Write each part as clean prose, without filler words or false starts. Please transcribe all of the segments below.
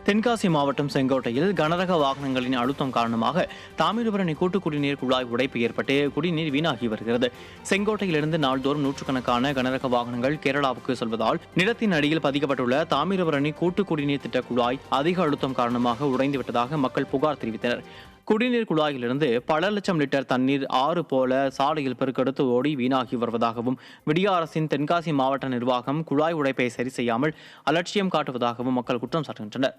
தென்காசி மாவட்டம் செங்கோட்டையில் கனரக வாகனங்களின் அழுத்தம் காரணமாக தாமிரபரணி கூட்டு குடிநீர் குழாய் உடைப்பு ஏற்பட்டு குடிநீர் வீணாகி வருகிறது. செங்கோட்டையிலிருந்து நாள்தோறும் நூற்றுக்கணக்கான கனரக வாகனங்கள் கேரளாவுக்கு செல்வதால் நிலத்தின் அடியில் பதிக்கப்பட்டுள்ள தாமிரபரணி கூட்டு குடிநீர் திட்ட குழாய் அதிக அழுத்தம் காரணமாக உடைந்துவிட்டதாக மக்கள் புகார் தெரிவித்தனர். குடிநீர் குழாயிலிருந்து பல லட்சம் லிட்டர் தண்ணீர் ஆறு போல சாலையில் பெருக்கெடுத்து ஓடி வீணாகி வருவதாகவும் விடிய அரசின் தென்காசி மாவட்ட நிர்வாகம் குழாய் உடைப்பை சரி செய்யாமல் அலட்சியம் காட்டுவதாகவும் மக்கள் குற்றம் சாட்டுகின்றனர்.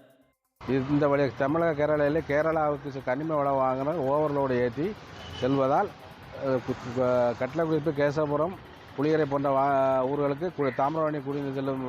இந்த வழி தமிழக கேரளாவுக்கு கனிம வளம் வாங்கின ஓவர்லோடு ஏற்றி செல்வதால் கட்லகுறிப்பு, கேசவபுரம், புளியரை போன்ற ஊர்களுக்கு தாமிரபரணி குடிநீர் செல்லும்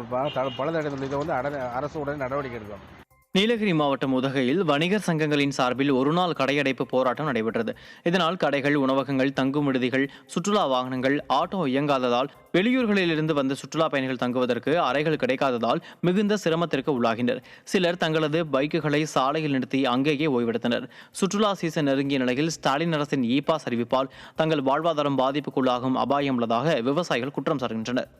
பலதடைந்துள்ள இதை வந்து அரசு உடனே நடவடிக்கை எடுக்கும். நீலகிரி மாவட்டம் உதகையில் வணிகர் சங்கங்களின் சார்பில் ஒருநாள் கடையடைப்பு போராட்டம் நடைபெற்றது. இதனால் கடைகள், உணவகங்கள், தங்கும் விடுதிகள், சுற்றுலா வாகனங்கள், ஆட்டோ இயங்காததால் வெளியூர்களிலிருந்து வந்த சுற்றுலா பயணிகள் தங்குவதற்கு அறைகள் கிடைக்காததால் மிகுந்த சிரமத்திற்கு உள்ளாகினர். சிலர் தங்களது பைக்குகளை சாலையில் நிறுத்தி அங்கேயே ஓய்வெடுத்தனர். சுற்றுலா சீசன் நெருங்கிய நிலையில் ஸ்டாலின் அரசின் இ-பாஸ் அறிவிப்பால் தங்கள் வாழ்வாதாரம் பாதிப்புக்குள்ளாகும் அபாயம் உள்ளதாக விவசாயிகள் குற்றம் சாட்டுகின்றனர்.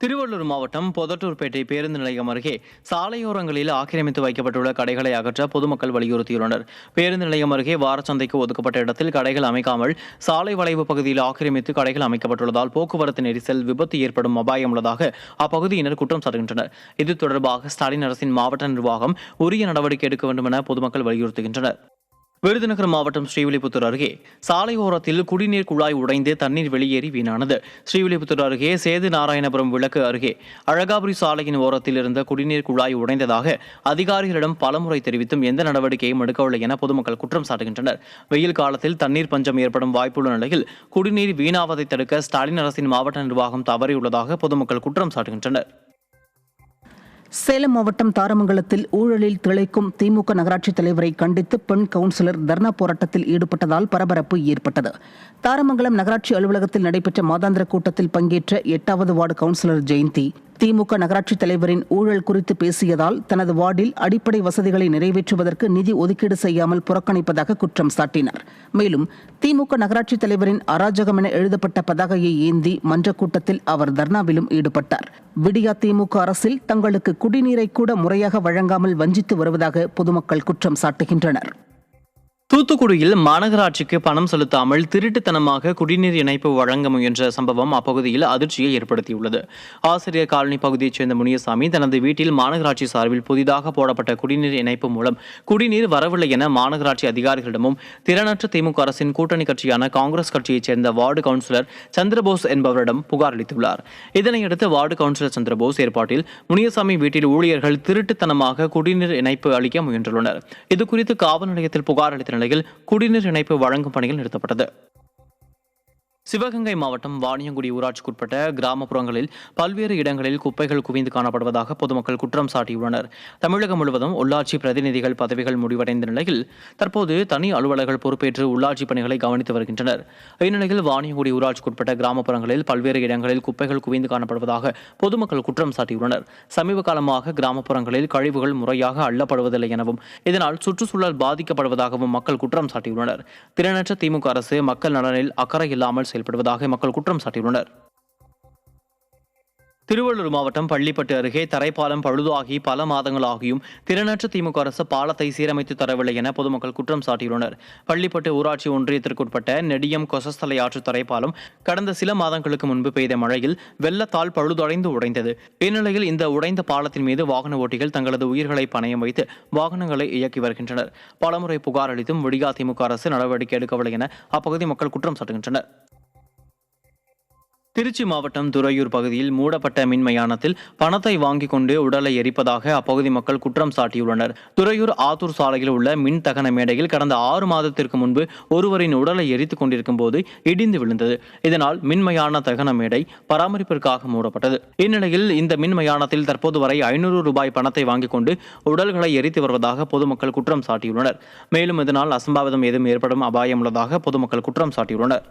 திருவள்ளூர் மாவட்டம் பொதட்டூர்பேட்டை பேருந்து நிலையம் அருகே சாலையோரங்களில் ஆக்கிரமித்து வைக்கப்பட்டுள்ள கடைகளை அகற்ற பொதுமக்கள் வலியுறுத்தியுள்ளனர். பேருந்து நிலையம் அருகே வாரச்சந்தைக்கு ஒதுக்கப்பட்ட இடத்தில் கடைகள் அமைக்காமல் சாலை வளைவு பகுதியில் ஆக்கிரமித்து கடைகள் அமைக்கப்பட்டுள்ளதால் போக்குவரத்து நெரிசல், விபத்து ஏற்படும் அபாயம் உள்ளதாக அப்பகுதியினர் குற்றம் சாட்டுகின்றனர். இது தொடர்பாக ஸ்டாலின் அரசின் மாவட்ட நிர்வாகம் உரிய நடவடிக்கை எடுக்க வேண்டும் என பொதுமக்கள் வலியுறுத்துகின்றனர். விருதுநகர் மாவட்டம் ஸ்ரீவில்லிபுத்தூர் அருகே சாலையோரத்தில் குடிநீர் குழாய் உடைந்து தண்ணீர் வெளியேறி வீணானது. ஸ்ரீவில்லிபுத்தூர் அருகே சேது நாராயணபுரம் விளக்கு அருகே அழகாபுரி சாலையின் ஓரத்தில் இருந்த குடிநீர் குழாய் உடைந்ததாக அதிகாரிகளிடம் பலமுறை தெரிவித்தும் எந்த நடவடிக்கையும் எடுக்கவில்லை என பொதுமக்கள் குற்றம் சாட்டுகின்றனர். வெயில் காலத்தில் தண்ணீர் பஞ்சம் ஏற்படும் வாய்ப்புள்ள நிலையில் குடிநீர் வீணாவதை தடுக்க ஸ்டாலின் அரசின் மாவட்ட நிர்வாகம் தவறியுள்ளதாக பொதுமக்கள் குற்றம் சாட்டுகின்றனர். சேலம் மாவட்டம் தாரமங்கலத்தில் ஊழலில் திளைக்கும் திமுக நகராட்சி தலைவரை கண்டித்து பெண் கவுன்சிலர் தர்ணா போராட்டத்தில் ஈடுபட்டதால் பரபரப்பு ஏற்பட்டது. தாரமங்கலம் நகராட்சி அலுவலகத்தில் நடைபெற்ற மாதாந்திர கூட்டத்தில் பங்கேற்ற 8வது வார்டு கவுன்சிலர் ஜெயந்தி திமுக நகராட்சி தலைவரின் ஊழல் குறித்து பேசியதால் தனது வார்டில் அடிப்படை வசதிகளை நிறைவேற்றுவதற்கு நிதி ஒதுக்கீடு செய்யாமல் புறக்கணிப்பதாக குற்றம் சாட்டினார். மேலும் திமுக நகராட்சி தலைவரின் அராஜகம் என எழுதப்பட்ட பதாகையை ஏந்தி மன்ற கூட்டத்தில் அவர் தர்ணாவிலும் ஈடுபட்டார். விடியா திமுக அரசில் தங்களுக்கு குடிநீரை கூட முறையாக வழங்காமல் வஞ்சித்து வருவதாக பொதுமக்கள் குற்றம் சாட்டுகின்றனர். தூத்துக்குடியில் மாநகராட்சிக்கு பணம் செலுத்தாமல் திருட்டுத்தனமாக குடிநீர் இணைப்பு வழங்க முயன்ற சம்பவம் அப்பகுதியில் அதிர்ச்சியை ஏற்படுத்தியுள்ளது. ஆசிரியர் காலனி பகுதியைச் சேர்ந்த முனியசாமி தனது வீட்டில் மாநகராட்சி சார்பில் புதிதாக போடப்பட்ட குடிநீர் இணைப்பு மூலம் குடிநீர் வரவில்லை என மாநகராட்சி அதிகாரிகளிடமும் திறனற்ற திமுக அரசின் கூட்டணி கட்சியான காங்கிரஸ் கட்சியைச் சேர்ந்த வார்டு கவுன்சிலர் சந்திரபோஸ் என்பவரிடம் புகார் அளித்துள்ளார். இதனையடுத்து வார்டு கவுன்சிலர் சந்திரபோஸ் ஏற்பாட்டில் முனியசாமி வீட்டில் ஊழியர்கள் திருட்டுத்தனமாக குடிநீர் இணைப்பு அளிக்க முயன்றுள்ளனர். இதுகுறித்து காவல் நிலையத்தில் புகார் அளித்த நிலையில் குடிநீர் இணைப்பு வழங்கும் பணிகள் நிறுத்தப்பட்டது. சிவகங்கை மாவட்டம் வாணியங்குடி ஊராட்சிக்குட்பட்ட கிராமப்புறங்களில் பல்வேறு இடங்களில் குப்பைகள் குவிந்து காணப்படுவதாக பொதுமக்கள் குற்றம் சாட்டியுள்ளனர். தமிழகம் முழுவதும் உள்ளாட்சி பிரதிநிதிகள் பதவிகள் முடிவடைந்த நிலையில் தற்போது தனி அலுவலர்கள் பொறுப்பேற்று உள்ளாட்சி பணிகளை கவனித்து வருகின்றனர். இந்நிலையில் வாணியங்குடி ஊராட்சிக்குட்பட்ட கிராமப்புறங்களில் பல்வேறு இடங்களில் குப்பைகள் குவிந்து காணப்படுவதாக பொதுமக்கள் குற்றம் சாட்டியுள்ளனர். சமீப காலமாக கிராமப்புறங்களில் கழிவுகள் முறையாக அள்ளப்படுவதில்லை எனவும் இதனால் சுற்றுச்சூழல் பாதிக்கப்படுவதாகவும் மக்கள் குற்றம் சாட்டியுள்ளனர். திறனற்ற திமுக அரசு மக்கள் நலனில் அக்கறை இல்லாமல் செயல்படுவதாக மக்கள் குற்றம் சாட்டியுள்ளனர். திருவள்ளூர் மாவட்டம் பள்ளிப்பட்டு அருகே தரைப்பாலம் பழுதாகி பல மாதங்களாகியும் திறனற்ற திமுக அரசு பாலத்தை சீரமைத்து தரவில்லை என பொதுமக்கள் குற்றம் சாட்டியுள்ளனர். பள்ளிப்பட்டு ஊராட்சி ஒன்றியத்திற்குட்பட்ட நெடியம் கொசஸ்தலை ஆற்று தரைப்பாலம் கடந்த சில மாதங்களுக்கு முன்பு பெய்த மழையில் வெள்ளத்தால் பழுதடைந்து உடைந்தது. இந்நிலையில் இந்த உடைந்த பாலத்தின் மீது வாகன ஓட்டிகள் தங்களது உயிர்களை பணயம் வைத்து வாகனங்களை இயக்கி வருகின்றனர். பலமுறை புகார் அளித்தும் விடியா திமுக அரசு நடவடிக்கை எடுக்கவில்லை என அப்பகுதி மக்கள் குற்றம் சாட்டுகின்றனர். திருச்சி மாவட்டம் துறையூர் பகுதியில் மூடப்பட்ட மின் மயானத்தில் பணத்தை வாங்கிக் கொண்டு உடலை எரிப்பதாக அப்பகுதி மக்கள் குற்றம் சாட்டியுள்ளனர். துறையூர் ஆத்தூர் சாலையில் உள்ள மின் தகன மேடையில் கடந்த 6 மாதத்திற்கு முன்பு ஒருவரின் உடலை எரித்துக் கொண்டிருக்கும் போது இடிந்து விழுந்தது. இதனால் மின்மயான தகன மேடை பராமரிப்பிற்காக மூடப்பட்டது. இந்நிலையில் இந்த மின் மயானத்தில் தற்போது வரை 500 ரூபாய் பணத்தை வாங்கிக் கொண்டு உடல்களை எரித்து வருவதாக பொதுமக்கள் குற்றம் சாட்டியுள்ளனர். மேலும் இதனால் அசம்பாவிதம் ஏதும் ஏற்படும் அபாயம் உள்ளதாக பொதுமக்கள் குற்றம் சாட்டியுள்ளனர்.